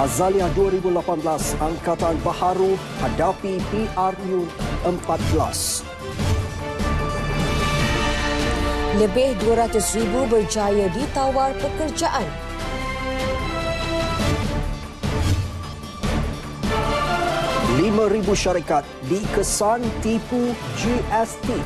Azalea 2018, Angkatan Baharu hadapi PRU14. Lebih 200,000 berjaya ditawar pekerjaan. RM5,000 syarikat dikesan tipu GST.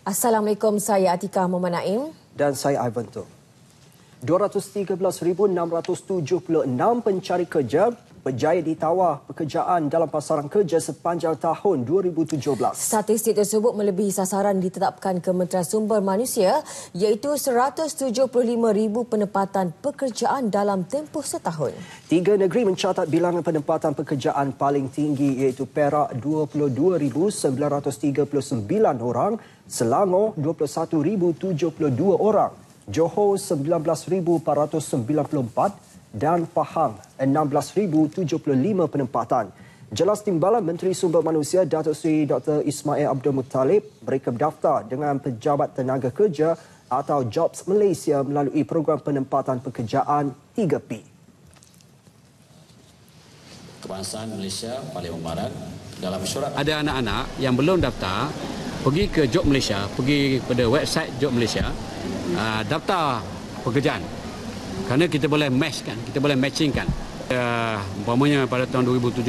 Assalamualaikum, saya Atika Muhammad Naim. Dan saya Ivan Tu. 213,676 pencari kerja berjaya ditawar pekerjaan dalam pasaran kerja sepanjang tahun 2017. Statistik tersebut melebihi sasaran ditetapkan Kementerian Sumber Manusia iaitu 175,000 penempatan pekerjaan dalam tempoh setahun. 3 negeri mencatat bilangan penempatan pekerjaan paling tinggi iaitu Perak 22,939 orang, Selangor 21,072 orang, Johor 19,494 dan Pahang 16,075 penempatan. Jelas timbalan Menteri Sumber Manusia Datuk Seri Dr. Ismail Abdul Muttalib, mereka berdaftar dengan Pejabat Tenaga Kerja atau Jobs Malaysia melalui program penempatan pekerjaan 3P. Kebangsaan Malaysia Parlimen Barat dalam surat ada anak-anak yang belum daftar pergi ke Job Malaysia, pergi pada website Job Malaysia, daftar pekerjaan. Kerana kita boleh match kan, kita boleh matching kan. Umpamanya pada tahun 2017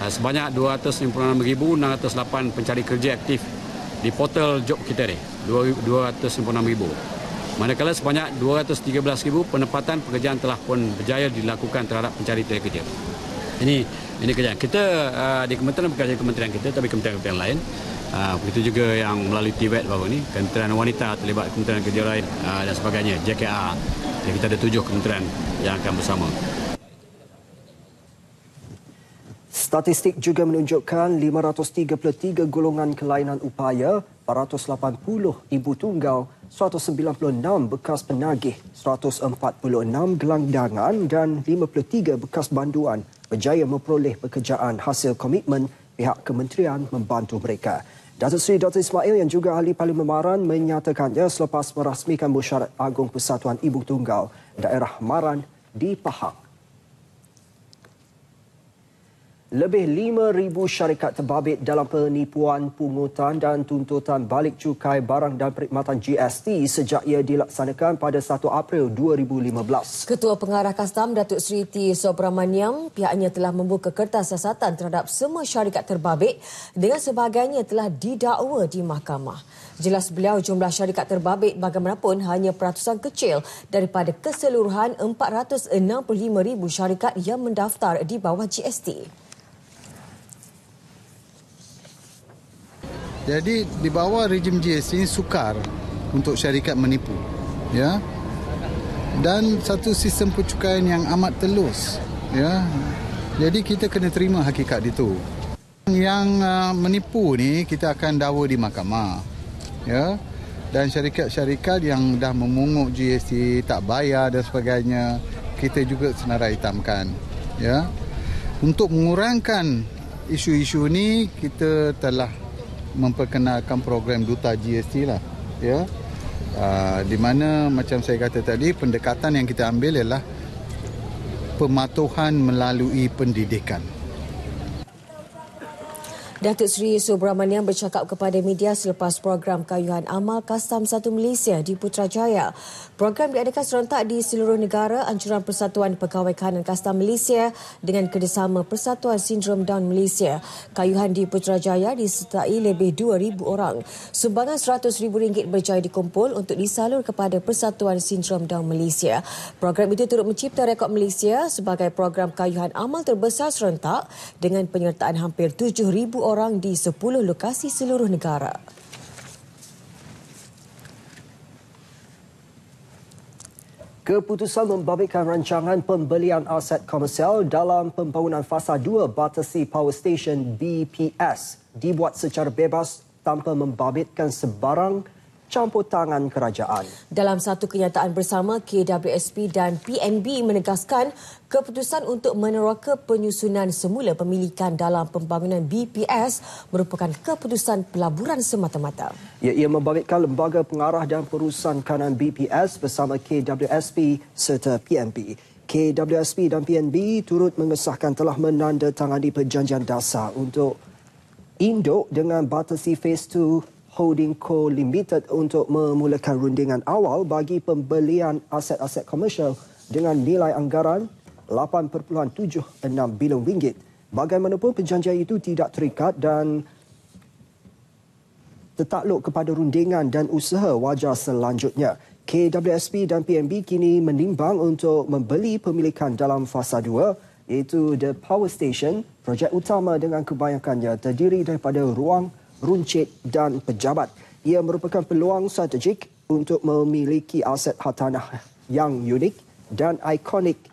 sebanyak 256,608 pencari kerja aktif di portal job kita ni, 256,000. Manakala sebanyak 213,000 penempatan pekerjaan telah pun berjaya dilakukan terhadap pencari kerja. Ini kerjaan kita di kementerian, bukan kementerian kita tapi kementerian lain. Begitu juga yang melalui TVET baru ni, Kementerian Wanita terlibat Kementerian Kerja lain dan sebagainya, JKR. Jadi kita ada 7 kementerian yang akan bersama. Statistik juga menunjukkan 533 golongan kelainan upaya, 480 ibu tunggal, 196 bekas penagih, 146 gelandangan dan 53 bekas banduan berjaya memperoleh pekerjaan hasil komitmen pihak kementerian membantu mereka. Datuk Seri Dr. Ismail yang juga ahli Parlimen Maran menyatakannya selepas merasmikan Mesyuarat Agung Persatuan Ibu Tunggal Daerah Maran di Pahang. Lebih 5,000 syarikat terbabit dalam penipuan pungutan dan tuntutan balik cukai barang dan perkhidmatan GST sejak ia dilaksanakan pada 1 April 2015. Ketua Pengarah Kastam Datuk Seri T. Subramaniam, pihaknya telah membuka kertas siasatan terhadap semua syarikat terbabit dengan sebagainya telah didakwa di mahkamah. Jelas beliau, jumlah syarikat terbabit bagaimanapun hanya peratusan kecil daripada keseluruhan 465,000 syarikat yang mendaftar di bawah GST. Jadi di bawah rejim GST ini sukar untuk syarikat menipu, ya. Dan satu sistem pencukaian yang amat telus, ya. Jadi kita kena terima hakikat itu. Yang menipu ni kita akan dakwa di mahkamah, ya. Dan syarikat-syarikat yang dah memungut GST, tak bayar dan sebagainya, kita juga senarai hitamkan, ya. Untuk mengurangkan isu-isu ni kita telah memperkenalkan program Duta GST lah, ya. Di mana macam saya kata tadi, pendekatan yang kita ambil ialah pematuhan melalui pendidikan. Datuk Seri Subramaniam bercakap kepada media selepas program Kayuhan Amal Kastam 1 Malaysia di Putrajaya. Program diadakan serentak di seluruh negara anjuran Persatuan Pegawai Kanan Kastam Malaysia dengan kerjasama Persatuan Sindrom Down Malaysia. Kayuhan di Putrajaya disertai lebih 2,000 orang. Sumbangan RM100,000 berjaya dikumpul untuk disalur kepada Persatuan Sindrom Down Malaysia. Program itu turut mencipta rekod Malaysia sebagai program Kayuhan Amal terbesar serentak dengan penyertaan hampir 7,000 orang di 10 lokasi seluruh negara. Keputusan membabitkan rancangan pembelian aset komersial dalam pembangunan fasa 2 Battersea Power Station BPS dibuat secara bebas tanpa membabitkan sebarang campur tangan kerajaan. Dalam satu kenyataan bersama, KWSP dan PNB menegaskan keputusan untuk meneroka penyusunan semula pemilikan dalam pembangunan BPS merupakan keputusan pelaburan semata-mata. Ia membabitkan lembaga pengarah dan perusahaan kanan BPS bersama KWSP serta PNB. KWSP dan PNB turut mengesahkan telah menandatangani perjanjian dasar untuk induk dengan Battersea Phase 2 Holding Co Limited untuk memulakan rundingan awal bagi pembelian aset-aset komersial dengan nilai anggaran RM8.76 bilion. Bagaimanapun perjanjian itu tidak terikat dan tertakluk kepada rundingan dan usaha wajar selanjutnya. KWSP dan PNB kini menimbang untuk membeli pemilikan dalam fasa 2 iaitu The Power Station. Projek utama dengan kebanyakannya terdiri daripada ruang runcit dan pejabat. Ia merupakan peluang strategik untuk memiliki aset hartanah yang unik dan ikonik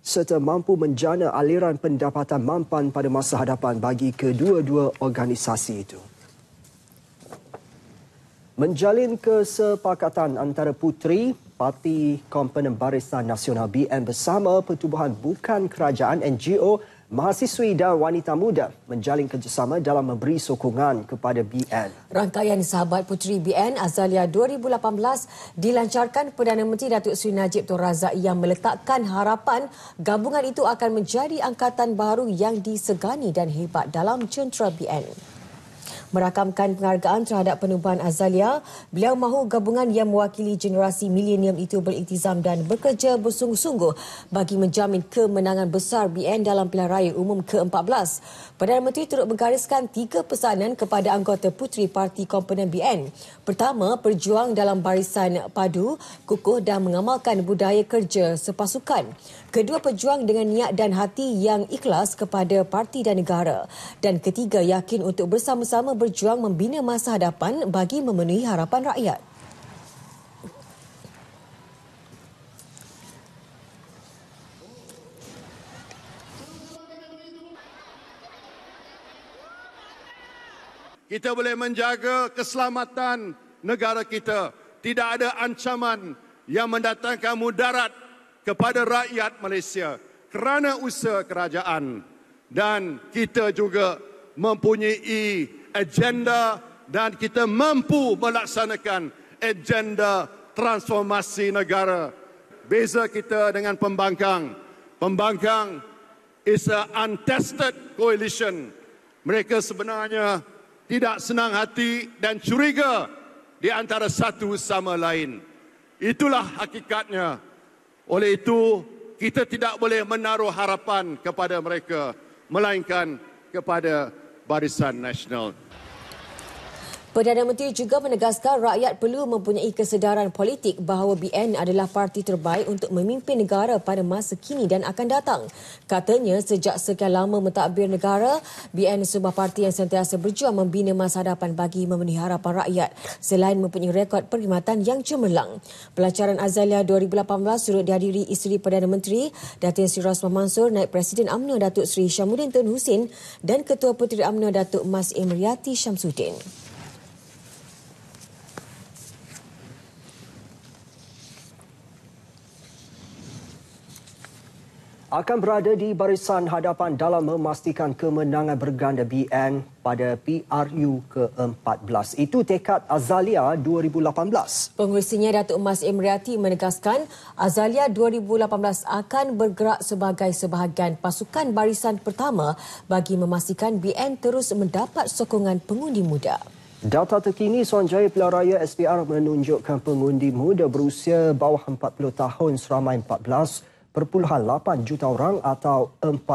serta mampu menjana aliran pendapatan mampan pada masa hadapan bagi kedua-dua organisasi itu. Menjalin kesepakatan antara Puteri Parti Komponen Barisan Nasional BN bersama Pertubuhan Bukan Kerajaan NGO Mahasiswi dan Wanita Muda menjalin kerjasama dalam memberi sokongan kepada BN. Rangkaian Sahabat Puteri BN Azalia 2018 dilancarkan Perdana Menteri Datuk Seri Najib Tun Razak yang meletakkan harapan gabungan itu akan menjadi angkatan baru yang disegani dan hebat dalam jentera BN. Merakamkan penghargaan terhadap penubuhan Azalia, beliau mahu gabungan yang mewakili generasi milenium itu berintizam dan bekerja bersungguh-sungguh bagi menjamin kemenangan besar BN dalam pilihan raya umum ke-14. Perdana Menteri turut menggariskan 3 pesanan kepada anggota Puteri Parti Komponen BN. Pertama, berjuang dalam barisan padu, kukuh dan mengamalkan budaya kerja sepasukan. Kedua, berjuang dengan niat dan hati yang ikhlas kepada parti dan negara. Dan ketiga, yakin untuk bersama-sama berjuang membina masa hadapan bagi memenuhi harapan rakyat. Kita boleh menjaga keselamatan negara kita. Tidak ada ancaman yang mendatangkan mudarat kepada rakyat Malaysia kerana usaha kerajaan. Dan kita juga mempunyai agenda dan kita mampu melaksanakan agenda transformasi negara. Beza kita dengan pembangkang. Pembangkang is a untested coalition. Mereka sebenarnya tidak senang hati dan curiga di antara satu sama lain. Itulah hakikatnya. Oleh itu, kita tidak boleh menaruh harapan kepada mereka, melainkan kepada Barisan Nasional. Perdana Menteri juga menegaskan rakyat perlu mempunyai kesedaran politik bahawa BN adalah parti terbaik untuk memimpin negara pada masa kini dan akan datang. Katanya, sejak sekian lama mentadbir negara, BN sebuah parti yang sentiasa berjuang membina masa hadapan bagi memenuhi harapan rakyat selain mempunyai rekod perkhidmatan yang cemerlang. Pelancaran Azalia 2018 turut dihadiri isteri Perdana Menteri Datin Seri Rosmah Mansor, Naib Presiden UMNO Datuk Seri Syamuddin Tun Hussein dan Ketua Puteri UMNO Datuk Mas Emriati Syamsuddin. Akan berada di barisan hadapan dalam memastikan kemenangan berganda BN pada PRU ke-14. Itu tekad Azalia 2018. Pengurusinya Datuk Mas Emriati menegaskan Azalia 2018 akan bergerak sebagai sebahagian pasukan barisan pertama bagi memastikan BN terus mendapat sokongan pengundi muda. Data terkini Suruhanjaya Pilihan Raya SPR menunjukkan pengundi muda berusia bawah 40 tahun seramai 14.8 juta orang atau 40%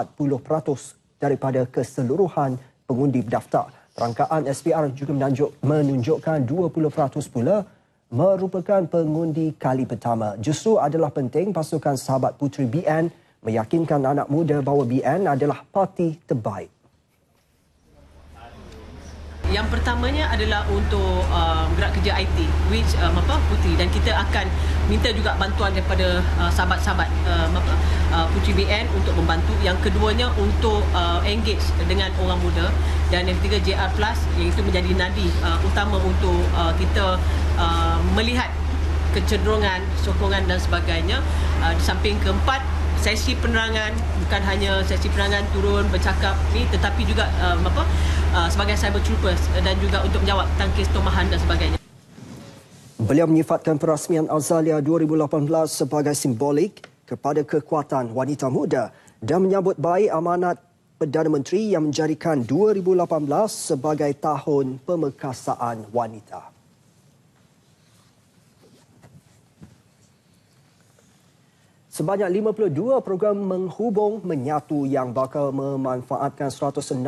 daripada keseluruhan pengundi berdaftar. Rangkaan SPR juga menunjukkan 20% pula merupakan pengundi kali pertama. Justru adalah penting pasukan Sahabat Puteri BN meyakinkan anak muda bahawa BN adalah parti terbaik. Yang pertamanya adalah untuk gerak kerja IT, Puteri, dan kita akan minta juga bantuan daripada sahabat-sahabat Puteri BN untuk membantu, yang keduanya untuk engage dengan orang muda, dan yang ketiga JR Plus, iaitu menjadi nadi utama untuk kita melihat kecenderungan, sokongan dan sebagainya. Di samping keempat, sesi penerangan, bukan hanya sesi penerangan turun bercakap ni, tetapi juga sebagai cyber troopers dan juga untuk menjawab tangkis tomahan dan sebagainya. Beliau menyifatkan perasmian Azalia 2018 sebagai simbolik kepada kekuatan wanita muda dan menyambut baik amanat Perdana Menteri yang menjadikan 2018 sebagai tahun pemerkasaan wanita. Sebanyak 52 program menghubung menyatu yang bakal memanfaatkan 163,000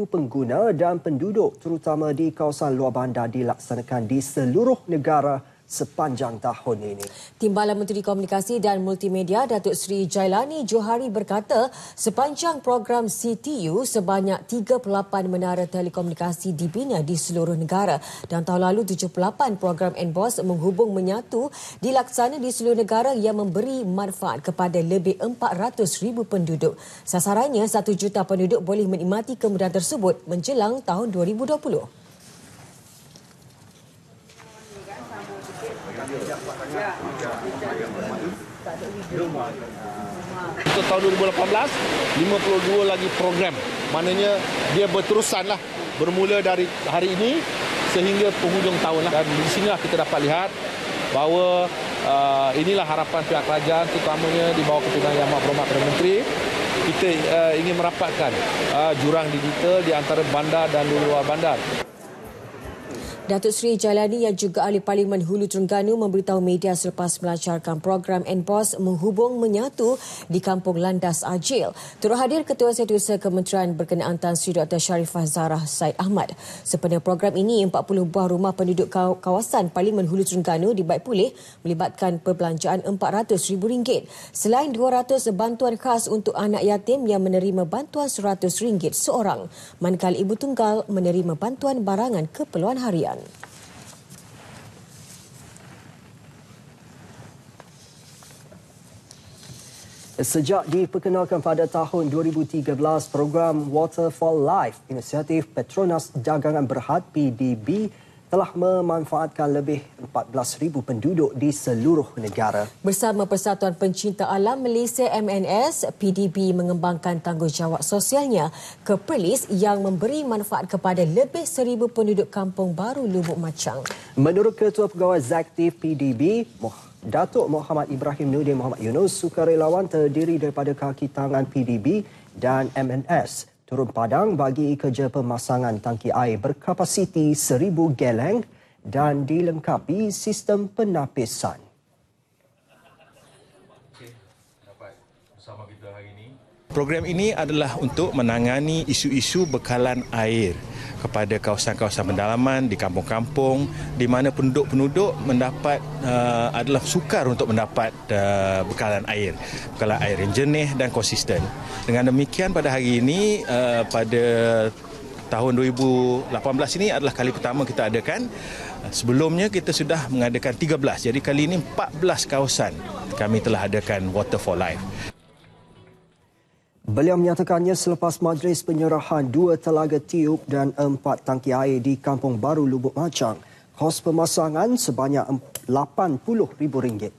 pengguna dan penduduk terutama di kawasan luar bandar dilaksanakan di seluruh negara sepanjang tahun ini. Timbalan Menteri Komunikasi dan Multimedia Datuk Seri Jailani Johari berkata sepanjang program CTU sebanyak 38 menara telekomunikasi dibina di seluruh negara dan tahun lalu 78 program NBOS menghubung menyatu dilaksana di seluruh negara yang memberi manfaat kepada lebih 400,000 penduduk. Sasarannya 1 juta penduduk boleh menikmati kemudahan tersebut menjelang tahun 2020. Untuk tahun 2018, 52 lagi program. Maknanya dia berterusanlah, bermula dari hari ini sehingga penghujung tahun lah. Dan di sinilah kita dapat lihat bahawa inilah harapan pihak kerajaan, terutamanya di bawah kepimpinan Yang Amat Berhormat Perdana Menteri. Kita ingin merapatkan jurang digital di antara bandar dan luar bandar. Datuk Seri Jailani yang juga Ahli Parlimen Hulu Terengganu memberitahu media selepas melancarkan program NBOS menghubung menyatu di Kampung Landas Ajil. Turut hadir Ketua Setiausaha Kementerian Berkenaan Tan Sri Dr. Sharifah Zarah Said Ahmad. Sempena program ini, 40 buah rumah penduduk kawasan Parlimen Hulu Terengganu dibaik pulih melibatkan perbelanjaan RM400,000. Selain 200 bantuan khas untuk anak yatim yang menerima bantuan RM100 seorang, manakala ibu tunggal menerima bantuan barangan keperluan harian. Sejak diperkenalkan pada tahun 2013, program Water for Life, inisiatif Petronas Dagangan Berhad PDB telah memanfaatkan lebih 14,000 penduduk di seluruh negara. Bersama Persatuan Pencinta Alam Malaysia MNS, PDB mengembangkan tanggungjawab sosialnya ke Perlis yang memberi manfaat kepada lebih 1,000 penduduk Kampung Baru Lubuk Macang. Menurut Ketua Pegawai Eksekutif PDB, Datuk Muhammad Ibrahim Nurdin Muhammad Yunus, sukarelawan terdiri daripada kaki tangan PDB dan MNS turun padang bagi kerja pemasangan tangki air berkapasiti 1,000 galeng dan dilengkapi sistem penapisan. Program ini adalah untuk menangani isu-isu bekalan air kepada kawasan-kawasan pendalaman di kampung-kampung di mana penduduk-penduduk mendapat adalah sukar untuk mendapat bekalan air yang jernih dan konsisten. Dengan demikian pada hari ini pada tahun 2018 ini adalah kali pertama kita adakan. Sebelumnya kita sudah mengadakan 13. Jadi kali ini 14 kawasan kami telah adakan Water for Life. Beliau menyatakannya selepas majlis penyerahan 2 telaga tiup dan 4 tangki air di Kampung Baru Lubuk Macang. Kos pemasangan sebanyak RM80,000.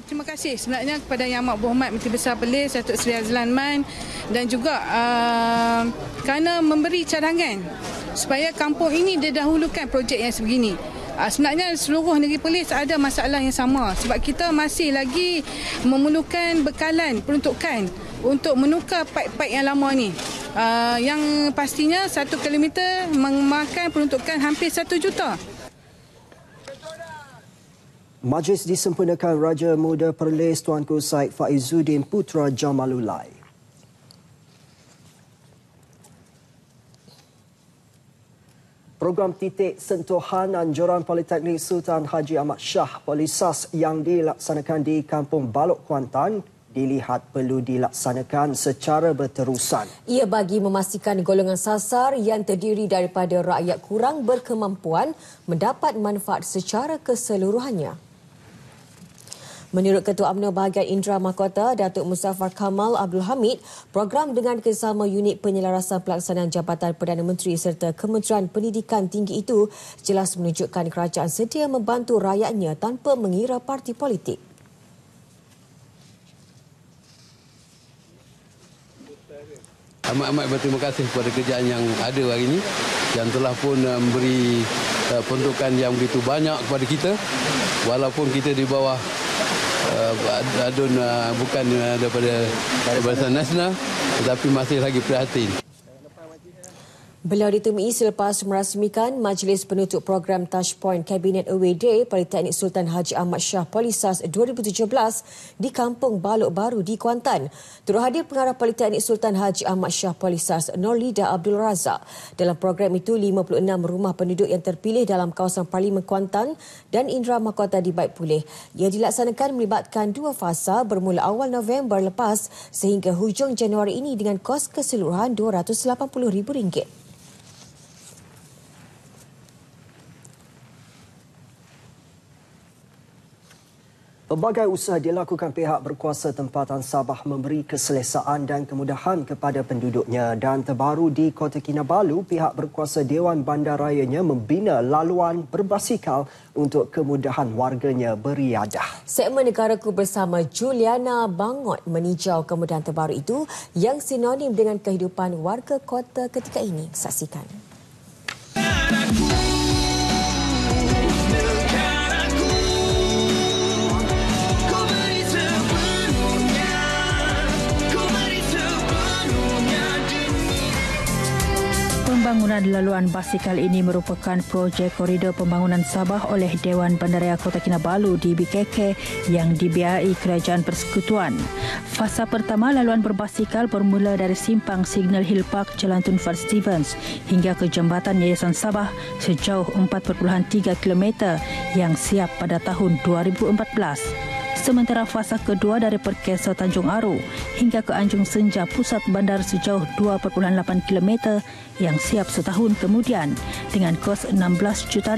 Terima kasih sebenarnya kepada Yang Amat Berhormat Menteri Besar Perlis, Datuk Seri Azlan Man, dan juga kerana memberi cadangan supaya kampung ini didahulukan projek yang sebegini. Sebenarnya seluruh negeri Perlis ada masalah yang sama sebab kita masih lagi memerlukan bekalan peruntukan untuk menukar paip-paip yang lama ni. Yang pastinya 1 kilometer memakan peruntukan hampir 1 juta. Majlis disempurnakan Raja Muda Perlis Tuanku Said Faizuddin Putra Jamalulai. Program titik sentuhan anjuran Politeknik Sultan Haji Ahmad Shah Polisas yang dilaksanakan di Kampung Balok Kuantan dilihat perlu dilaksanakan secara berterusan. Ia bagi memastikan golongan sasar yang terdiri daripada rakyat kurang berkemampuan mendapat manfaat secara keseluruhannya. Menurut Ketua UMNO bahagian Indra Mahkota, Datuk Muzaffar Kamal Abdul Hamid, program dengan kerjasama Unit Penyelarasan Pelaksanaan Jabatan Perdana Menteri serta Kementerian Pendidikan Tinggi itu jelas menunjukkan kerajaan sedia membantu rakyatnya tanpa mengira parti politik. Amat-amat berterima kasih kepada kerajaan yang ada hari ini yang telah pun memberi peruntukan yang begitu banyak kepada kita walaupun kita di bawah adun bukan daripada Barisan Nasional tetapi masih lagi prihatin. Beliau ditemui selepas merasmikan Majlis Penutup Program Touchpoint Cabinet Away Day Politeknik Sultan Haji Ahmad Shah Polisas 2017 di Kampung Balok Baru di Kuantan. Turut hadir Pengarah Politeknik Sultan Haji Ahmad Shah Polisas Nurlida Abdul Razak. Dalam program itu, 56 rumah penduduk yang terpilih dalam kawasan Parlimen Kuantan dan Indra Mahkota dibaik pulih. Ia dilaksanakan melibatkan 2 fasa bermula awal November lepas sehingga hujung Januari ini dengan kos keseluruhan RM280,000. Pelbagai usaha dilakukan pihak berkuasa tempatan Sabah memberi keselesaan dan kemudahan kepada penduduknya dan terbaru di Kota Kinabalu, pihak berkuasa Dewan Bandarayanya membina laluan berbasikal untuk kemudahan warganya beriadah. Segmen Negaraku bersama Juliana Bangot meninjau kemudahan terbaru itu yang sinonim dengan kehidupan warga kota ketika ini. Saksikan. Pembangunan laluan basikal ini merupakan projek koridor pembangunan Sabah oleh Dewan Bandaraya Kota Kinabalu di BKK yang dibiayai Kerajaan Persekutuan. Fasa pertama laluan berbasikal bermula dari simpang Signal Hill Park Jalan Tun Fat Stevens hingga ke Jambatan Yayasan Sabah sejauh 4.3 km yang siap pada tahun 2014. Sementara fasa kedua dari Perkesa Tanjung Aru hingga ke Anjung Senja Pusat Bandar sejauh 2.8 km yang siap setahun kemudian dengan kos RM16 juta.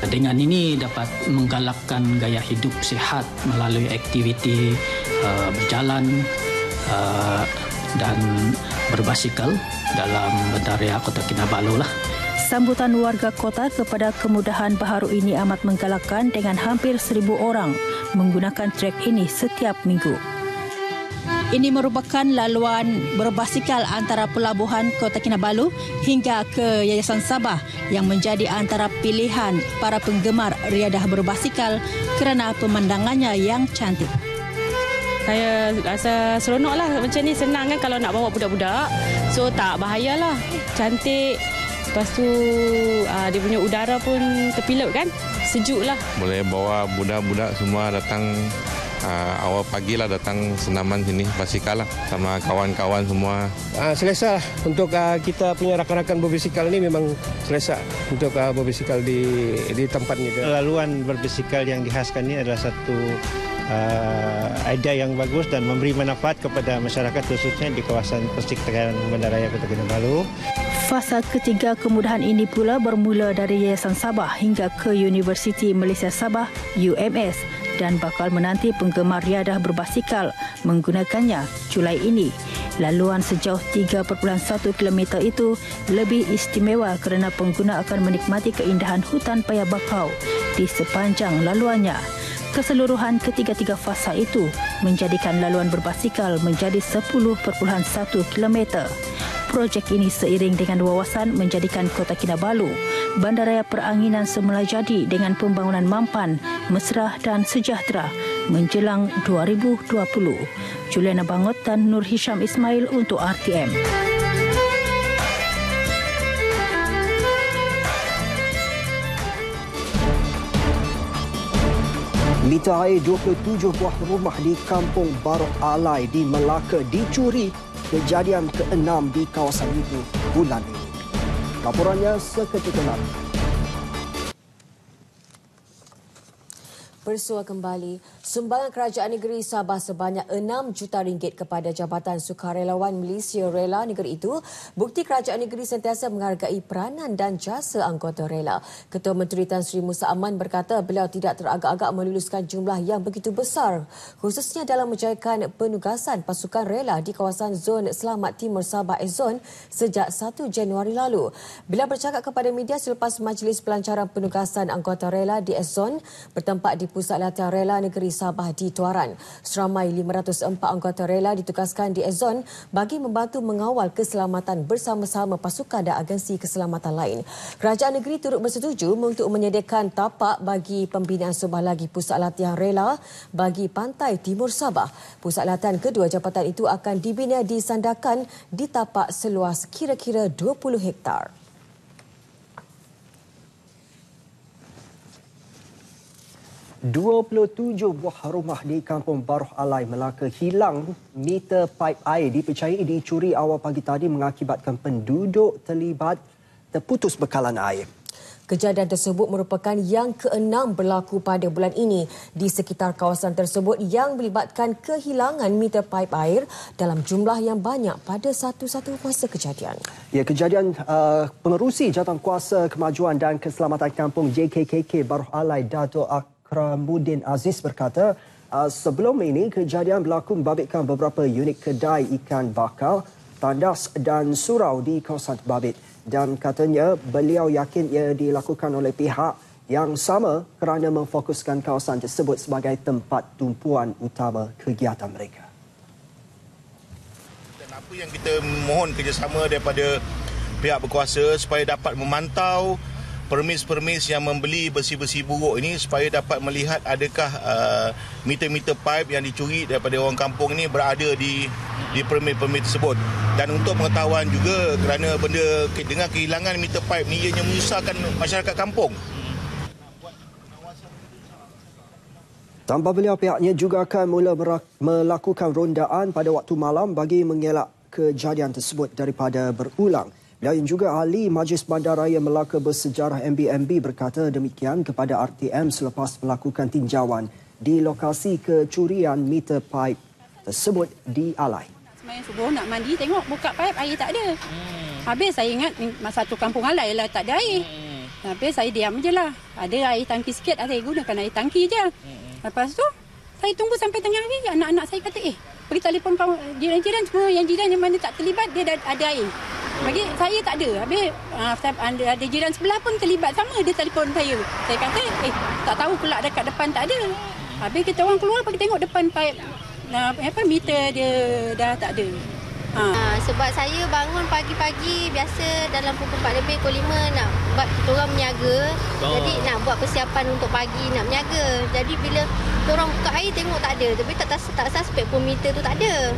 Dengan ini dapat menggalakkan gaya hidup sihat melalui aktiviti berjalan dan berbasikal dalam bandaraya Kota Kinabalu lah. Sambutan warga kota kepada kemudahan baharu ini amat menggalakkan dengan hampir 1,000 orang menggunakan trek ini setiap minggu. Ini merupakan laluan berbasikal antara pelabuhan Kota Kinabalu hingga ke Yayasan Sabah yang menjadi antara pilihan para penggemar riadah berbasikal kerana pemandangannya yang cantik. Saya rasa seronok lah macam ni, senang kan kalau nak bawa budak-budak. So tak bahayalah, cantik. Lepas tu dia punya udara pun terpilut kan, sejuk lah. Boleh bawa budak-budak semua datang awal pagi lah, datang senaman sini, basikal lah sama kawan-kawan semua. Selesa lah untuk kita punya rakan-rakan berbasikal ni, memang selesa untuk berbasikal di tempat ni. Laluan berbasikal yang dihaskan ni adalah satu idea yang bagus dan memberi manfaat kepada masyarakat khususnya di kawasan persekitaran Bandaraya Kota Kinabalu. Fasa ketiga kemudahan ini pula bermula dari Yayasan Sabah hingga ke Universiti Malaysia Sabah UMS dan bakal menanti penggemar riadah berbasikal menggunakannya Julai ini. Laluan sejauh 3.1 km itu lebih istimewa kerana pengguna akan menikmati keindahan hutan paya bakau di sepanjang laluannya. Keseluruhan ketiga-tiga fasa itu menjadikan laluan berbasikal menjadi 10.1 km. Projek ini seiring dengan wawasan menjadikan Kota Kinabalu bandaraya peranginan semula jadi dengan pembangunan mampan, mesra dan sejahtera menjelang 2020. Juliana Bangot dan Nur Hisham Ismail untuk RTM. Liter air 27 buah rumah di Kampung Barok Alai di Melaka dicuri. Kejadian ke-6 di kawasan itu bulan ini. Laporannya seketika lagi. Bersua kembali, sumbangan kerajaan negeri Sabah sebanyak 6 juta ringgit kepada Jabatan Sukarelawan Malaysia Rela negeri itu, bukti kerajaan negeri sentiasa menghargai peranan dan jasa anggota rela. Ketua Menteri Tan Sri Musa Aman berkata beliau tidak teragak-agak meluluskan jumlah yang begitu besar, khususnya dalam menjayakan penugasan pasukan rela di kawasan Zon Selamat Timur Sabah Zone sejak 1 Januari lalu. Beliau bercakap kepada media selepas majlis pelancaran penugasan anggota rela di Zone bertempat di Pusat Latihan Rela Negeri Sabah di Tuaran. Seramai 504 anggota rela ditugaskan di Zone bagi membantu mengawal keselamatan bersama-sama pasukan dan agensi keselamatan lain. Kerajaan negeri turut bersetuju untuk menyediakan tapak bagi pembinaan sebuah lagi pusat latihan rela bagi pantai timur Sabah. Pusat latihan kedua jabatan itu akan dibina di Sandakan di tapak seluas kira-kira 20 hektar. 27 buah rumah di Kampung Baroh Alai, Melaka hilang meter paip air dipercayai dicuri awal pagi tadi mengakibatkan penduduk terlibat terputus bekalan air. Kejadian tersebut merupakan yang ke-6 berlaku pada bulan ini di sekitar kawasan tersebut yang melibatkan kehilangan meter paip air dalam jumlah yang banyak pada satu-satu masa kejadian. Ya, kejadian pengerusi Jawatankuasa Kemajuan dan Keselamatan Kampung JKKK Baroh Alai, Dato' Akramuddin Aziz berkata, sebelum ini kejadian berlaku membabitkan beberapa unit kedai ikan bakar, tandas dan surau di kawasan terbabit. Dan katanya beliau yakin ia dilakukan oleh pihak yang sama kerana memfokuskan kawasan tersebut sebagai tempat tumpuan utama kegiatan mereka. Dan apa yang kita mohon kerjasama daripada pihak berkuasa supaya dapat memantau permis-permis yang membeli besi-besi buruk ini supaya dapat melihat adakah meter-meter pipe yang dicuri daripada orang kampung ini berada di permit-permit tersebut. Dan untuk pengetahuan juga kerana benda dengan kehilangan meter pipe ni ianya menyusahkan masyarakat kampung. Tambah beliau, pihaknya juga akan mula melakukan rondaan pada waktu malam bagi mengelak kejadian tersebut daripada berulang. Beliau yang juga ahli Majlis Bandaraya Melaka Bersejarah MBMB berkata demikian kepada RTM selepas melakukan tinjauan di lokasi kecurian meter pipe tersebut di Alai. Semayang subuh nak mandi, tengok buka pipe air tak ada. Habis saya ingat satu kampung Alai lah tak ada air. Habis saya diam je lah. Ada air tangki sikit, saya gunakan air tangki je. Lepas tu saya tunggu sampai tengah hari, anak-anak saya kata pergi telefon jiran-jiran semua, yang jiran yang mana tak terlibat dia ada air. Bagi saya tak ada. Habis ada jiran sebelah pun terlibat sama, dia telefon saya. Saya kata tak tahu pula dekat depan tak ada. Habis kita orang keluar pergi tengok depan pipe meter dia dah tak ada. Sebab saya bangun pagi-pagi biasa dalam pukul 4 lebih, pukul 5 nak buat kita orang berniaga. Jadi nak buat persiapan untuk pagi nak berniaga. Jadi bila kita orang buka air tengok tak ada. Tapi tak suspek pun meter tu tak ada.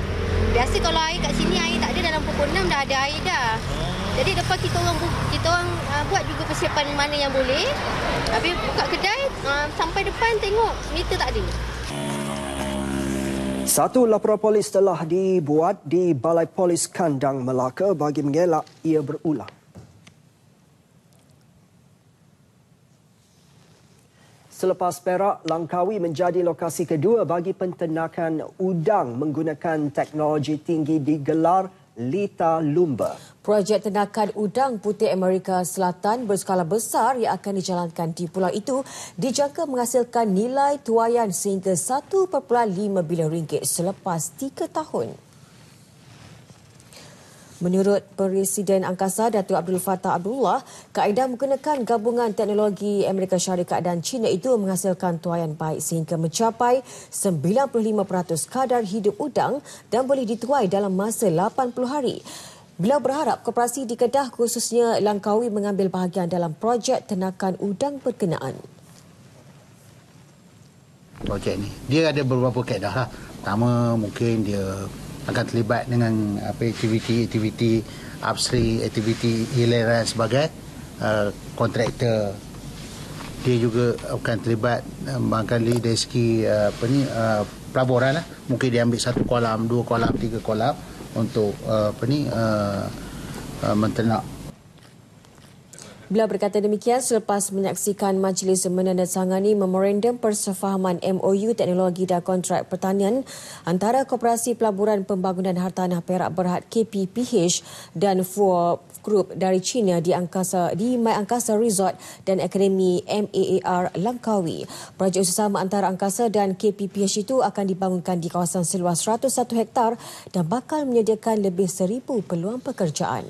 Biasa kalau air kat sini air tak ada, dalam pukul 6 dah ada air dah. Jadi lepas kita orang buat juga persiapan mana yang boleh. Habis buka kedai sampai depan tengok meter tak ada. Satu laporan polis telah dibuat di Balai Polis Kandang Melaka bagi mengelak ia berulang. Selepas Perak, Langkawi menjadi lokasi kedua bagi penternakan udang menggunakan teknologi tinggi digelar Lita Lumba. Projek ternakan udang putih Amerika Selatan berskala besar yang akan dijalankan di pulau itu dijangka menghasilkan nilai tuaian sehingga 1.5 bilion ringgit selepas 3 tahun. Menurut Presiden Angkasa Datuk Abdul Fattah Abdullah, kaedah menggunakan gabungan teknologi Amerika Syarikat dan China itu menghasilkan tuaian baik sehingga mencapai 95% kadar hidup udang dan boleh dituai dalam masa 80 hari. Beliau berharap koperasi di Kedah khususnya Langkawi mengambil bahagian dalam projek ternakan udang berkenaan. Projek ni, dia ada beberapa kaedah lah. Pertama, mungkin dia akan terlibat dengan aktiviti upstream, aktiviti hilir sebagai kontraktor. Dia juga akan terlibat barangkali dari segi pelaburan lah. Mungkin dia ambil 1 kolam, 2 kolam, 3 kolam untuk menternak. Beliau berkata demikian selepas menyaksikan majlis menandatangani memorandum persefahaman MOU Teknologi dan Kontrak Pertanian antara Koperasi Pelaburan Pembangunan Hartanah Perak Berhad KPPH dan Fuo Group dari China di My Angkasa Resort dan Akademi MAAR Langkawi. Projek usaha antara Angkasa dan KPPH itu akan dibangunkan di kawasan seluas 101 hektar dan bakal menyediakan lebih 1,000 peluang pekerjaan.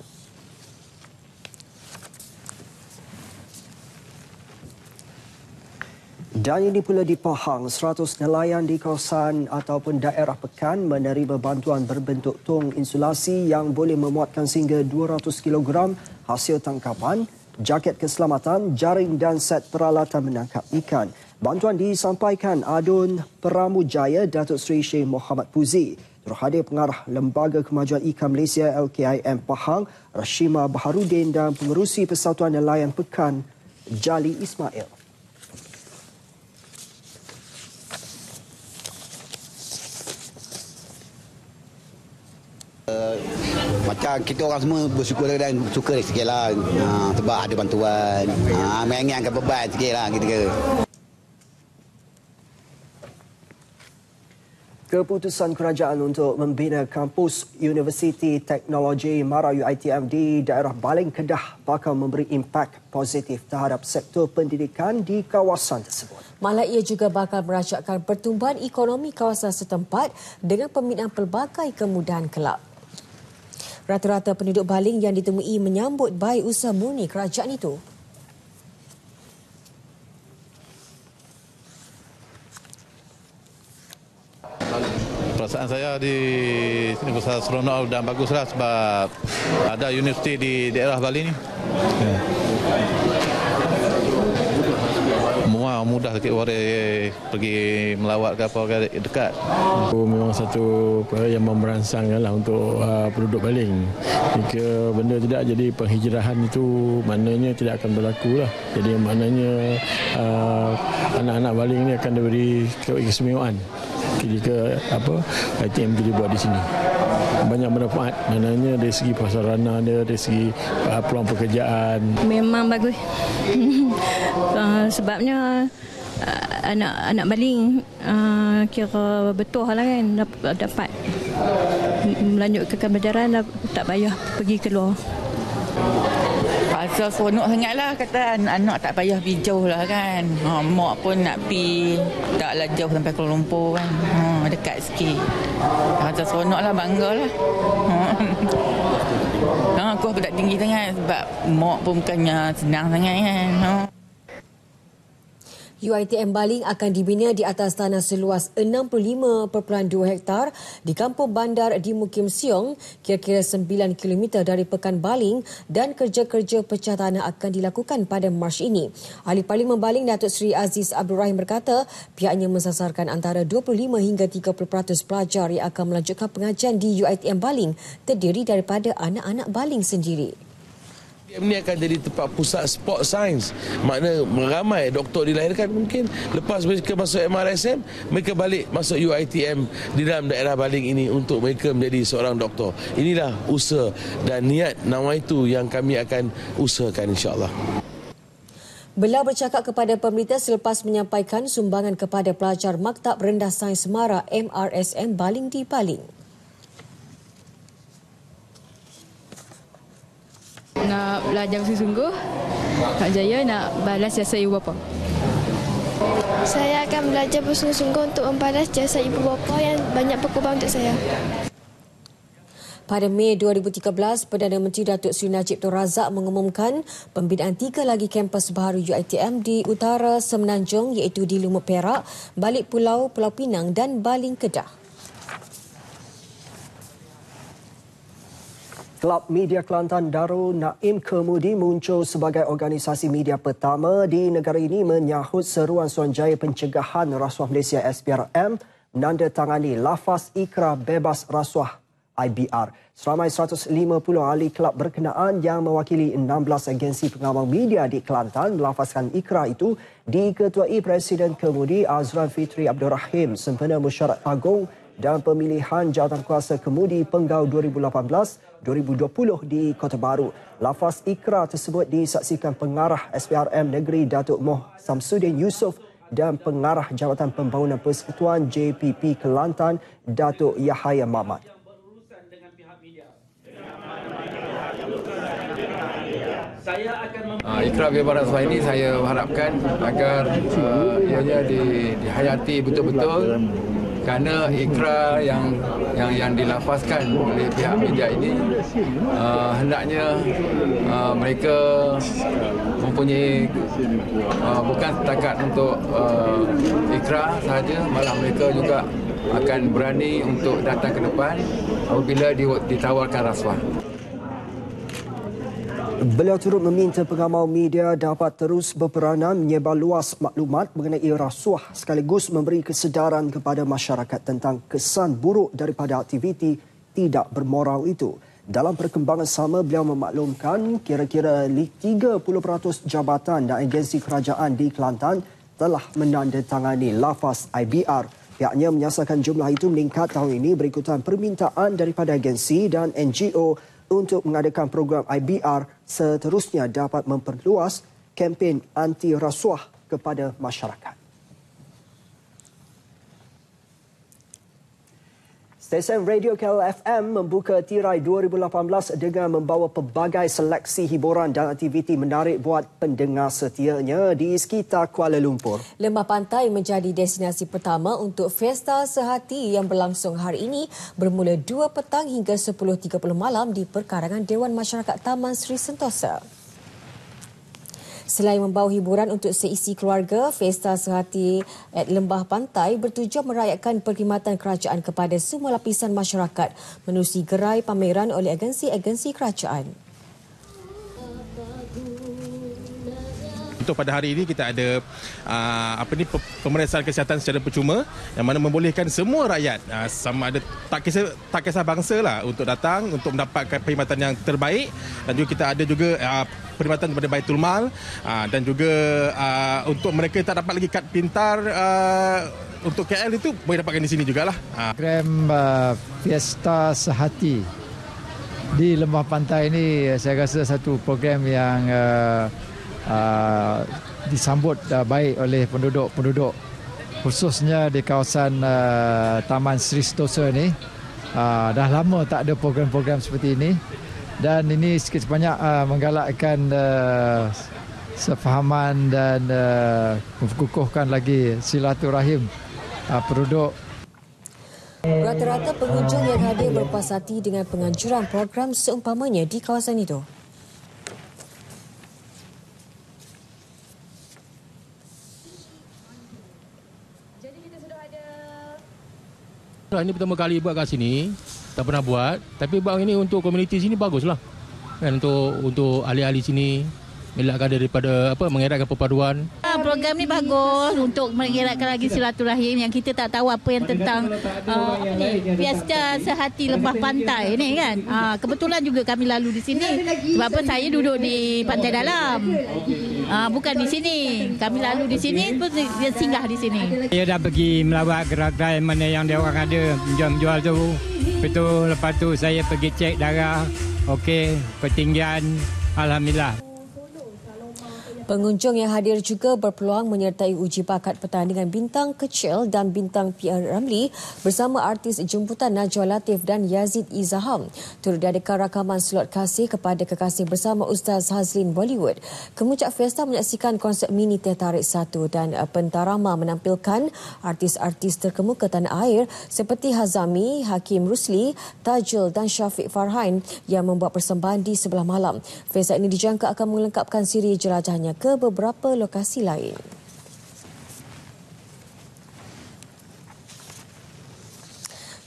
Dan ini pula di Pahang, 100 nelayan di kawasan ataupun daerah Pekan menerima bantuan berbentuk tong insulasi yang boleh memuatkan sehingga 200 kg hasil tangkapan, jaket keselamatan, jaring dan set peralatan menangkap ikan. Bantuan disampaikan Adun Peramujaya Datuk Seri Sheikh Mohamad Puzi. Terhadir pengarah Lembaga Kemajuan Ikan Malaysia LKIM Pahang, Rashima Baharudin dan pengerusi Persatuan Nelayan Pekan, Jali Ismail. Macam kita orang semua bersyukur dan suka sikit lah sebab ada bantuan, meringankan beban sikit lah kita. Keputusan kerajaan untuk membina kampus Universiti Teknologi MARA UiTM di daerah Baling Kedah bakal memberi impak positif terhadap sektor pendidikan di kawasan tersebut. Malah ia juga bakal merajakkan pertumbuhan ekonomi kawasan setempat dengan pembinaan pelbagai kemudahan kelak. Rata-rata penduduk Baling yang ditemui menyambut baik usaha murni kerajaan itu. Perasaan saya di sini besar seronok dan baguslah sebab ada universiti di daerah Bali ni. Mudah sikit orang pergi melawat ke apa ke dekat. Memang satu perkara yang merangsangkanlah untuk penduduk Baling. Jika benda tidak jadi penghijrahan itu maknanya tidak akan berlaku lah. Jadi maknanya anak-anak Baling ini akan diberi keistimewaan jika ITM itu dibuat di sini. Banyak manfaat, maknanya dari segi prasarana dia, dari segi peluang pekerjaan. Memang bagus. Sebabnya anak Baling kira betul lah kan dapat melanjutkan pelajaran, tak payah pergi keluar. Rasa seronok sangatlah, kata anak-anak tak payah pergi jauh lah kan. Mak pun nak pergi taklah jauh sampai Kuala Lumpur kan. Dekat sikit. Rasa seronok lah, bangga lah. Aku tak tinggi sangat sebab mak pun bukannya senang sangat kan. UiTM Baling akan dibina di atas tanah seluas 65.2 hektar di Kampung Bandar di Mukim Siong, kira-kira 9 km dari Pekan Baling, dan kerja-kerja pecah tanah akan dilakukan pada Mac ini. Ahli Parlimen Baling Datuk Seri Aziz Abdul Rahim berkata pihaknya mensasarkan antara 25 hingga 30% pelajar yang akan melanjutkan pengajian di UiTM Baling terdiri daripada anak-anak Baling sendiri. Ini akan jadi tempat pusat sport science. Makna ramai doktor dilahirkan mungkin. Lepas mereka masuk MRSM, mereka balik masuk UiTM di dalam daerah Baling ini untuk mereka menjadi seorang doktor. Inilah usaha dan niat nawaitu yang kami akan usahakan insya-Allah. Beliau bercakap kepada pemberita selepas menyampaikan sumbangan kepada pelajar Maktab Rendah Sains MARA MRSM Baling di Baling. Nak belajar sungguh-sungguh, nak jaya, nak balas jasa ibu bapa. Saya akan belajar bersungguh-sungguh untuk membalas jasa ibu bapa yang banyak berkorban untuk saya. Pada Mei 2013, Perdana Menteri Datuk Seri Najib Tun Razak mengumumkan pembinaan 3 lagi kampus baru UiTM di utara Semenanjung iaitu di Lumut Perak, Balik Pulau, Pulau Pinang dan Baling Kedah. Kelab Media Kelantan Darul Naim Kemudi muncul sebagai organisasi media pertama di negara ini menyahut seruan Suruhanjaya Pencegahan Rasuah Malaysia SPRM menandatangani lafaz Ikrar Bebas Rasuah IBR. Seramai 150 ahli kelab berkenaan yang mewakili 16 agensi pengamal media di Kelantan melafazkan ikrar itu diketuai Presiden Kemudi Azran Fitri Abdul Rahim sempena mesyuarat agung dan pemilihan jawatankuasa kemudi Penggau 2018-2020 di Kota Baru. Lafaz ikrar tersebut disaksikan Pengarah SPRM Negeri Datuk Moh Samsudin Yusof dan Pengarah Jabatan Pembangunan Persekutuan JPP Kelantan Datuk Yahaya Mamat. Ikrar bebas rasuah ini saya harapkan agar ianya dihayati betul-betul, kerana ikrar yang dilafazkan oleh pihak media ini hendaknya mereka mempunyai bukan setakat untuk ikrar sahaja, malah mereka juga akan berani untuk datang ke depan apabila ditawarkan rasuah. Beliau turut meminta pengamal media dapat terus berperanan menyebar luas maklumat mengenai rasuah sekaligus memberi kesedaran kepada masyarakat tentang kesan buruk daripada aktiviti tidak bermoral itu. Dalam perkembangan sama, beliau memaklumkan kira-kira 30% jabatan dan agensi kerajaan di Kelantan telah menandatangani lafaz IBR. Pihaknya menyasarkan jumlah itu meningkat tahun ini berikutan permintaan daripada agensi dan NGO untuk mengadakan program IBR seterusnya dapat memperluas kempen anti rasuah kepada masyarakat. Stesen Radio KLFM membuka tirai 2018 dengan membawa pelbagai seleksi hiburan dan aktiviti menarik buat pendengar setianya di sekitar Kuala Lumpur. Lembah Pantai menjadi destinasi pertama untuk Fiesta Sehati yang berlangsung hari ini bermula 2 petang hingga 10.30 malam di perkarangan Dewan Masyarakat Taman Sri Sentosa. Selain membawa hiburan untuk seisi keluarga, Fiesta Sehati at Lembah Pantai bertujuan merayakan perkhidmatan kerajaan kepada semua lapisan masyarakat menerusi gerai pameran oleh agensi-agensi kerajaan. Untuk pada hari ini kita ada pemeriksaan kesihatan secara percuma yang mana membolehkan semua rakyat sama ada tak kisah bangsa lah untuk datang untuk mendapatkan perkhidmatan yang terbaik, dan juga kita ada juga perkhidmatan daripada Baitul Mal dan juga untuk mereka tak dapat lagi kad pintar untuk KL itu boleh dapatkan di sini jugalah. Program Fiesta Sehati di Lembah Pantai ini saya rasa satu program yang disambut baik oleh penduduk-penduduk khususnya di kawasan Taman Sri Sentosa ini. Dah lama tak ada program-program seperti ini dan ini sikit sebanyak menggalakkan sefahaman dan mengukuhkan lagi silaturahim penduduk. Rata-rata pengunjung yang hadir berpuas hati dengan penganjuran program seumpamanya di kawasan itu. Ini pertama kali buat kat sini, tak pernah buat, tapi buat ini untuk komuniti sini baguslah. Kan untuk ahli-ahli sini melakkan daripada mengeratkan perpaduan. Program ni bagus untuk mengeratkan lagi silaturahim yang kita tak tahu apa yang tentang Fiesta Sehati Lembah Pantai ni kan. Kebetulan juga kami lalu di sini sebab apa saya duduk di Pantai Dalam. Bukan di sini. Kami lalu di sini pun dia singgah di sini. Saya dah pergi melawat gerai mana yang dia orang ada menjual tu. Lepas tu saya pergi cek darah. Okey, ketinggian alhamdulillah. Pengunjung yang hadir juga berpeluang menyertai uji bakat pertandingan bintang kecil dan bintang PR Ramli bersama artis jemputan Najwa Latif dan Yazid Izaham. Turut diadakan rakaman slot kasih kepada kekasih bersama Ustaz Hazlin Bollywood. Kemuncak Fiesta menyaksikan konsert mini Teh Tarik 1 dan pentarama menampilkan artis-artis terkemuka tanah air seperti Hazami, Hakim Rusli, Tajul dan Syafiq Farhan yang membuat persembahan di sebelah malam. Fiesta ini dijangka akan melengkapkan siri jelajahnya ke beberapa lokasi lain.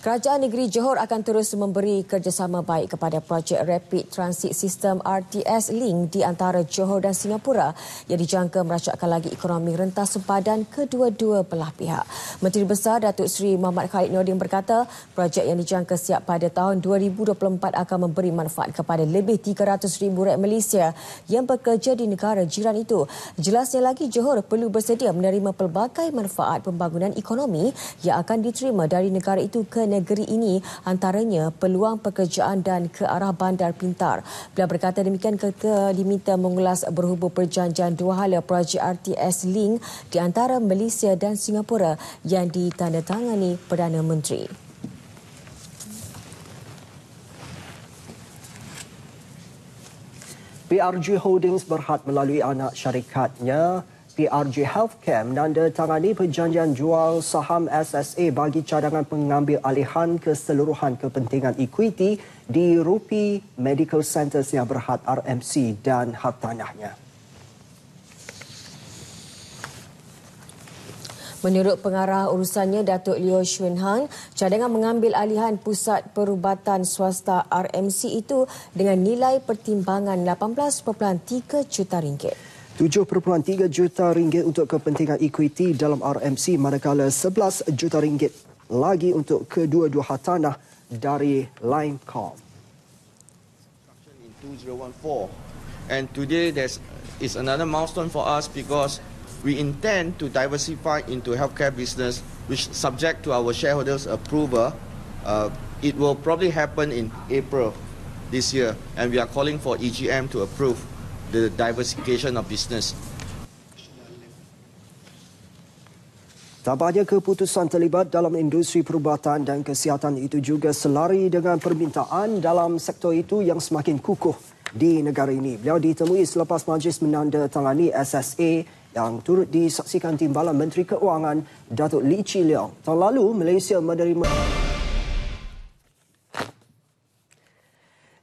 Kerajaan Negeri Johor akan terus memberi kerjasama baik kepada projek Rapid Transit System RTS Link di antara Johor dan Singapura yang dijangka meracakkan lagi ekonomi rentas sempadan kedua-dua belah pihak. Menteri Besar Datuk Seri Muhammad Khalid Nordin berkata, projek yang dijangka siap pada tahun 2024 akan memberi manfaat kepada lebih 300,000 rakyat Malaysia yang bekerja di negara jiran itu. Jelasnya lagi, Johor perlu bersedia menerima pelbagai manfaat pembangunan ekonomi yang akan diterima dari negara itu ke negeri ini, antaranya peluang pekerjaan dan ke arah bandar pintar. Beliau berkata demikian ketika diminta mengulas berhubung perjanjian dua hala projek RTS Link di antara Malaysia dan Singapura yang ditandatangani Perdana Menteri. PRJ Holdings berhad melalui anak syarikatnya PRJ Healthcare menandatangani perjanjian jual saham SSA bagi cadangan pengambil alihan keseluruhan kepentingan equity di Rupi Medical Centres yang berhad RMC dan hartanahnya. Menurut pengarah urusannya Datuk Leo Shun Hang, cadangan mengambil alihan Pusat Perubatan Swasta RMC itu dengan nilai pertimbangan RM18.3 juta. 7.3 juta ringgit untuk kepentingan equity dalam RMC, manakala 11 juta ringgit lagi untuk kedua-dua hartanah dari Limecom. In 2014, and today is another milestone for us because we intend to diversify into healthcare business, which subject to our shareholders' approval. It will probably happen in April this year, and we are calling for EGM to approve the diversification of business. Tampaknya keputusan terlibat dalam industri perubatan dan kesihatan itu juga selari dengan permintaan dalam sektor itu yang semakin kukuh di negara ini. Beliau ditemui selepas majlis menandatangani SSA yang turut disaksikan Timbalan Menteri Keuangan Datuk Lee Chi Leong. Tahun lalu, Malaysia menerima...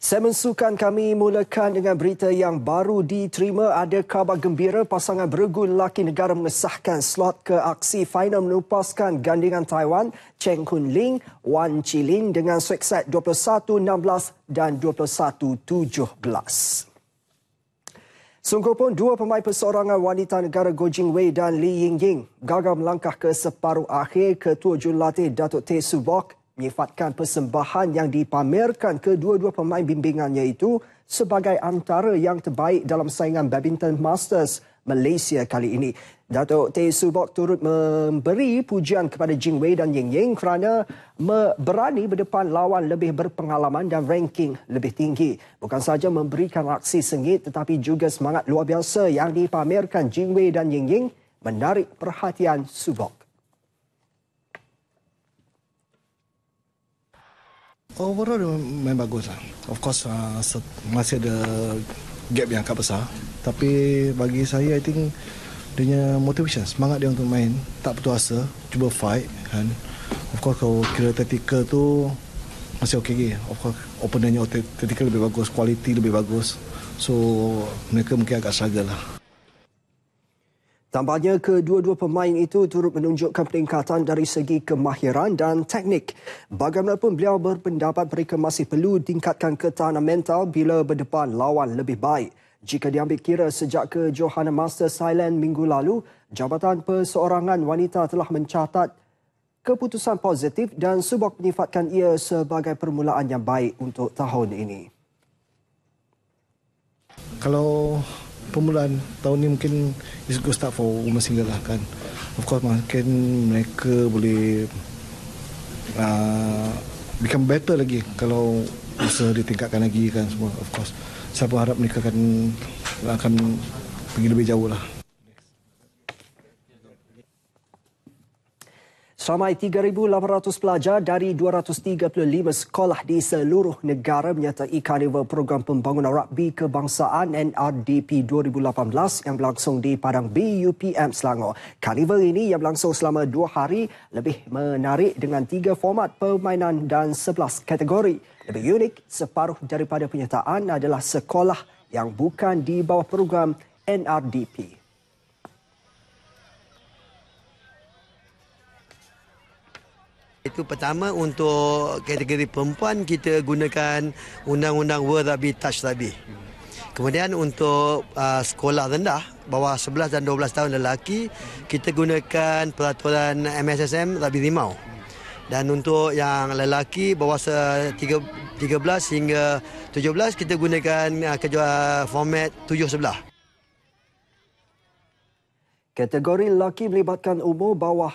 Segmen sukan kami mulakan dengan berita yang baru diterima. Ada khabar gembira, pasangan beregu lelaki negara mengesahkan slot ke aksi final menupaskan gandingan Taiwan Cheng Kun Ling, Wan Chi Lin dengan set 21-16 dan 21-17. Sungguh pun dua pemain perseorangan wanita negara Goh Jing Wei dan Lee Ying Ying gagal melangkah ke separuh akhir. Ketua Jurulatih Datuk Teh Su Bok menyifatkan persembahan yang dipamerkan kedua-dua pemain bimbingannya itu sebagai antara yang terbaik dalam saingan badminton Masters Malaysia kali ini. Datuk Teh Su Bok turut memberi pujian kepada Jing Wei dan Ying Ying kerana berani berdepan lawan lebih berpengalaman dan ranking lebih tinggi. Bukan sahaja memberikan aksi sengit tetapi juga semangat luar biasa yang dipamerkan Jing Wei dan Ying Ying menarik perhatian Su Bok. Overall dia main bagus lah. Of course masih ada gap yang agak besar. Tapi bagi saya I think dia punya motivation, semangat dia untuk main, tak putus asa, cuba fight kan. Of course kalau kira tactical tu masih okey lagi. Of course opponentnya tactical lebih bagus, quality lebih bagus. So mereka mungkin agak struggle lah. Tampaknya kedua-dua pemain itu turut menunjukkan peningkatan dari segi kemahiran dan teknik. Bagaimanapun beliau berpendapat mereka masih perlu tingkatkan ketahanan mental bila berdepan lawan lebih baik. Jika diambil kira sejak kejohanan Masters Thailand minggu lalu, Jabatan Perseorangan Wanita telah mencatat keputusan positif dan Su Bok menyifatkan ia sebagai permulaan yang baik untuk tahun ini. Kalau permulaan tahun ni mungkin is good start for women single lah kan. Of course mungkin mereka boleh become better lagi kalau usaha ditingkatkan lagi kan semua. Of course saya berharap mereka akan pergi lebih jauh lah. Seramai 3,800 pelajar dari 235 sekolah di seluruh negara menyertai Karnival Program Pembangunan Rugby Kebangsaan NRDP 2018 yang berlangsung di Padang BUPM Selangor. Karnival ini yang berlangsung selama 2 hari lebih menarik dengan 3 format permainan dan 11 kategori. Lebih unik, separuh daripada penyertaan adalah sekolah yang bukan di bawah program NRDP. Iaitu pertama untuk kategori perempuan kita gunakan undang-undang World Rugby Touch Rugby. Kemudian untuk sekolah rendah bawah 11 dan 12 tahun lelaki kita gunakan peraturan MSSM Rugby Rimau. Dan untuk yang lelaki bawah 13 hingga 17 kita gunakan format 7-11. Kategori lelaki melibatkan umur bawah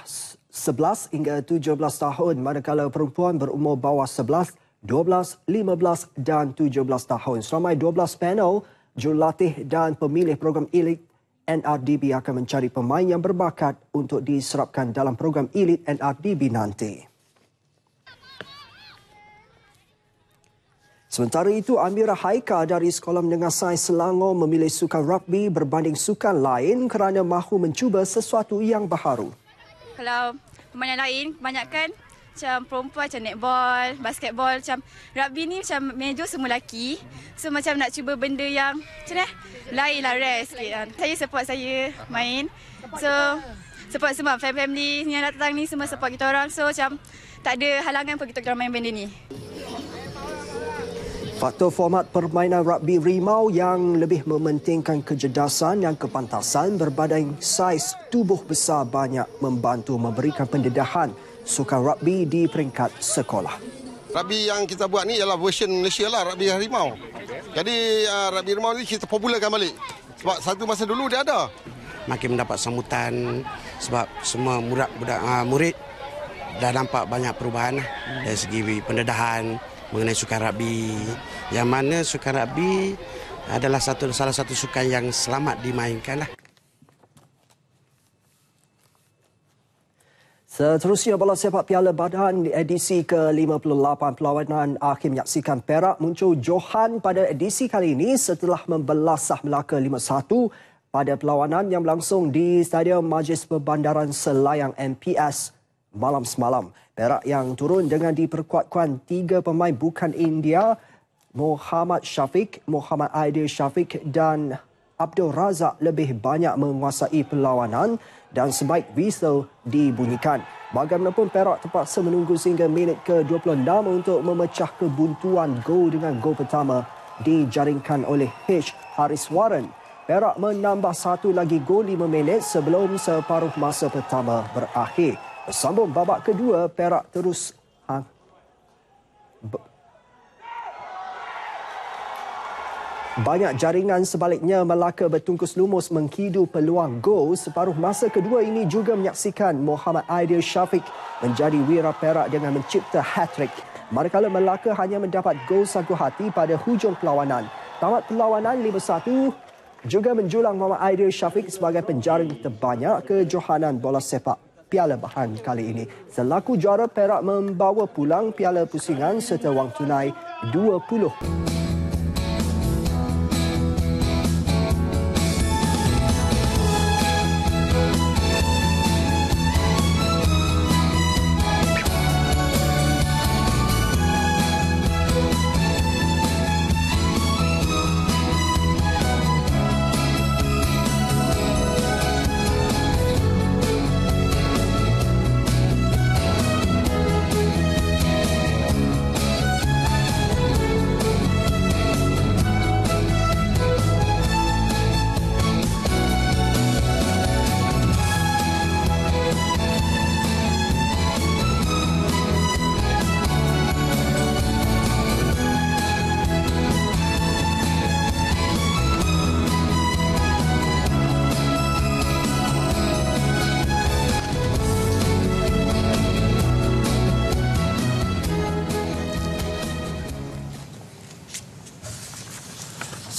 11 hingga 17 tahun manakala perempuan berumur bawah 11, 12, 15 dan 17 tahun. Seramai 12 panel, jurulatih dan pemilih program Elite NRDB akan mencari pemain yang berbakat untuk diserapkan dalam program Elite NRDB nanti. Sementara itu, Amira Haika dari Sekolah Menengah Sains Selangor memilih sukan rugby berbanding sukan lain kerana mahu mencuba sesuatu yang baharu. Kalau permainan lain, kebanyakan macam perempuan macam netball, basketball, macam rugby ni macam major semua lelaki. So macam nak cuba benda yang macam ni, lain lah, rare sikit. Saya support saya main. So support semua family yang datang ni semua support kita orang. So macam tak ada halangan pun kita orang main benda ni. Faktor format permainan rugby rimau yang lebih mementingkan kecerdasan dan kepantasan berbanding saiz tubuh besar banyak membantu memberikan pendedahan sukan rugby di peringkat sekolah. Rugby yang kita buat ni ialah version Malaysia lah, rugby harimau. Jadi rugby harimau ni kita popularkan balik. Sebab satu masa dulu dia ada. Makin mendapat sambutan sebab semua murid dah nampak banyak perubahan dari segi pendedahan mengenai sukan rugby. Yang mana sukan rugby adalah salah satu sukan yang selamat dimainkan lah. Seterusnya, bola sepak Piala Badan di edisi ke-58 perlawanan akhir menyaksikan Perak muncul johan pada edisi kali ini setelah membelasah Melaka 5-1 pada perlawanan yang berlangsung di Stadium Majlis Perbandaran Selayang MPS malam semalam. Perak yang turun dengan diperkuatkan 3 pemain bukan India, Muhammad Syafiq, Muhammad Aidil Syafiq dan Abdul Razak lebih banyak menguasai perlawanan dan sebaik whistle dibunyikan. Bagaimanapun Perak terpaksa menunggu sehingga minit ke-26 untuk memecah kebuntuan gol dengan gol pertama dijaringkan oleh H. Haris Warren. Perak menambah satu lagi gol 5 minit sebelum separuh masa pertama berakhir. Bersambung babak kedua, Perak terus banyak jaringan, sebaliknya Melaka bertungkus lumus mengkidu peluang gol. Separuh masa kedua ini juga menyaksikan Muhammad Aidil Syafiq menjadi wira Perak dengan mencipta hat-trick. Manakala Melaka hanya mendapat gol sagu hati pada hujung perlawanan. Tamat perlawanan 5-1 juga menjulang Muhammad Aidil Syafiq sebagai penjaring terbanyak kejohanan bola sepak Piala Bahan kali ini. Selaku juara, Perak membawa pulang piala pusingan serta wang tunai 20.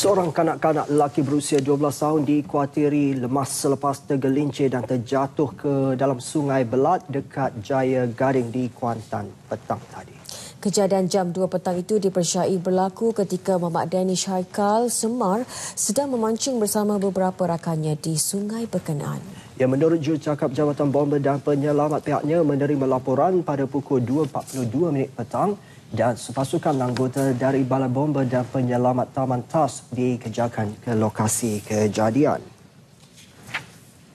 Seorang kanak-kanak lelaki berusia 12 tahun dikuatiri lemas selepas tergelincir dan terjatuh ke dalam sungai Belat dekat Jaya Gading di Kuantan petang tadi. Kejadian jam 2 petang itu dipersyai berlaku ketika Muhammad Danish Haikal Semar sedang memancing bersama beberapa rakannya di sungai berkenaan. Ya, menurut jurucakap Jabatan Bomba dan Penyelamat, pihaknya menerima laporan pada pukul 2.42 petang dan sepasukan anggota dari Balai Bomba dan Penyelamat Taman Tas dikejarkan ke lokasi kejadian.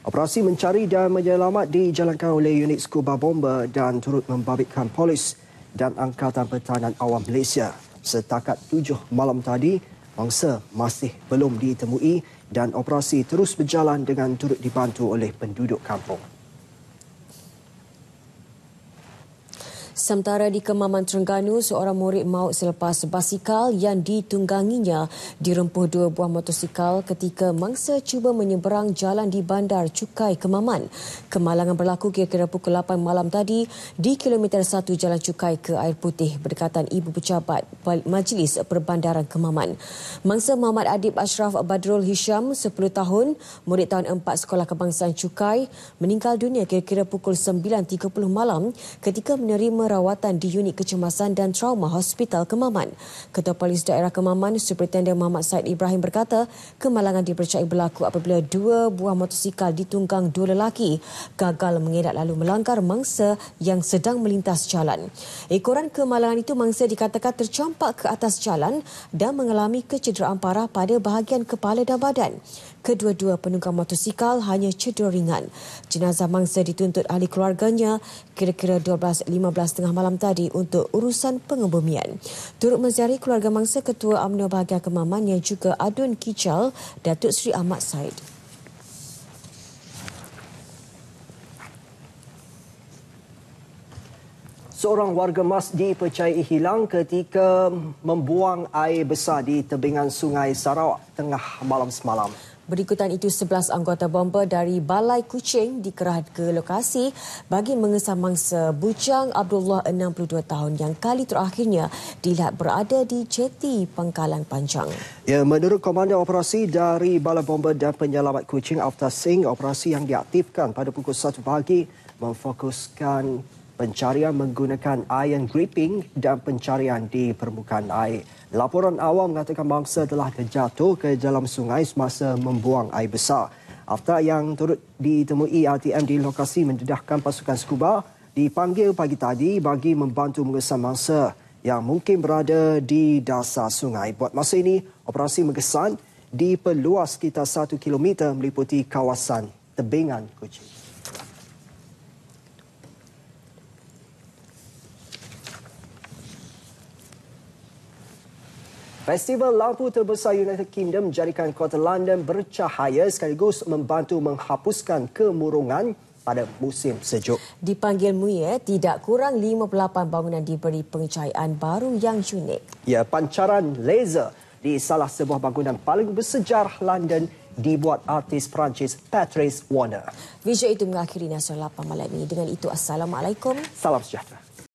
Operasi mencari dan menyelamat dijalankan oleh unit scuba bomber dan turut membabitkan polis dan Angkatan Pertahanan Awam Malaysia. Setakat 7 malam tadi, mangsa masih belum ditemui dan operasi terus berjalan dengan turut dibantu oleh penduduk kampung. Sementara di Kemaman Terengganu, seorang murid maut selepas basikal yang ditungganginya dirempuh 2 buah motosikal ketika mangsa cuba menyeberang jalan di Bandar Cukai Kemaman. Kemalangan berlaku kira-kira pukul 8 malam tadi di kilometer 1 Jalan Cukai ke Air Putih berdekatan Ibu Pejabat Majlis Perbandaran Kemaman. Mangsa Muhammad Adib Ashraf Badrul Hisham, 10 tahun, murid tahun 4 Sekolah Kebangsaan Cukai, meninggal dunia kira-kira pukul 9.30 malam ketika menerima rawatan di unit kecemasan dan trauma Hospital Kemaman. Ketua Polis Daerah Kemaman, Superintendent Muhammad Said Ibrahim berkata, kemalangan dipercayai berlaku apabila 2 buah motosikal ditunggang 2 lelaki gagal mengelak lalu melanggar mangsa yang sedang melintas jalan. Ekoran kemalangan itu mangsa dikatakan tercampak ke atas jalan dan mengalami kecederaan parah pada bahagian kepala dan badan. Kedua-dua penunggang motosikal hanya cedera ringan. Jenazah mangsa dituntut ahli keluarganya kira-kira 12.15 malam tadi untuk urusan pengebumian. Turut menziarahi keluarga mangsa Ketua UMNO Bahagian Kemaman yang juga Adun Kical, Datuk Seri Ahmad Said. Seorang warga Mas dipercayai hilang ketika membuang air besar di tebingan Sungai Sarawak tengah malam semalam. Berikutan itu, 11 anggota bomber dari Balai Kuching dikerahkan ke lokasi bagi mengesah mangsa bujang Abdullah 62 tahun yang kali terakhirnya dilihat berada di jeti Pangkalan Panjang. Ya, menurut Komandan Operasi dari Balai Bomber dan Penyelamat Kuching, Aftar Singh, operasi yang diaktifkan pada pukul 1 pagi memfokuskan pencarian menggunakan iron gripping dan pencarian di permukaan air. Laporan awam mengatakan mangsa telah terjatuh ke dalam sungai semasa membuang air besar. Aftar yang turut ditemui RTM di lokasi mendedahkan pasukan skuba dipanggil pagi tadi bagi membantu mengesah mangsa yang mungkin berada di dasar sungai. Buat masa ini, operasi mengesan diperluas sekitar 1 km meliputi kawasan tebingan Kuching. Festival lampu terbesar United Kingdom menjadikan kota London bercahaya sekaligus membantu menghapuskan kemurungan pada musim sejuk. Dipanggil mulia, tidak kurang 58 bangunan diberi pengcahayaan baru yang unik. Ya, pancaran laser di salah sebuah bangunan paling bersejarah London dibuat artis Perancis Patrice Warner. Visual itu mengakhiri Nasional 8 malam ini. Dengan itu, Assalamualaikum. Salam sejahtera.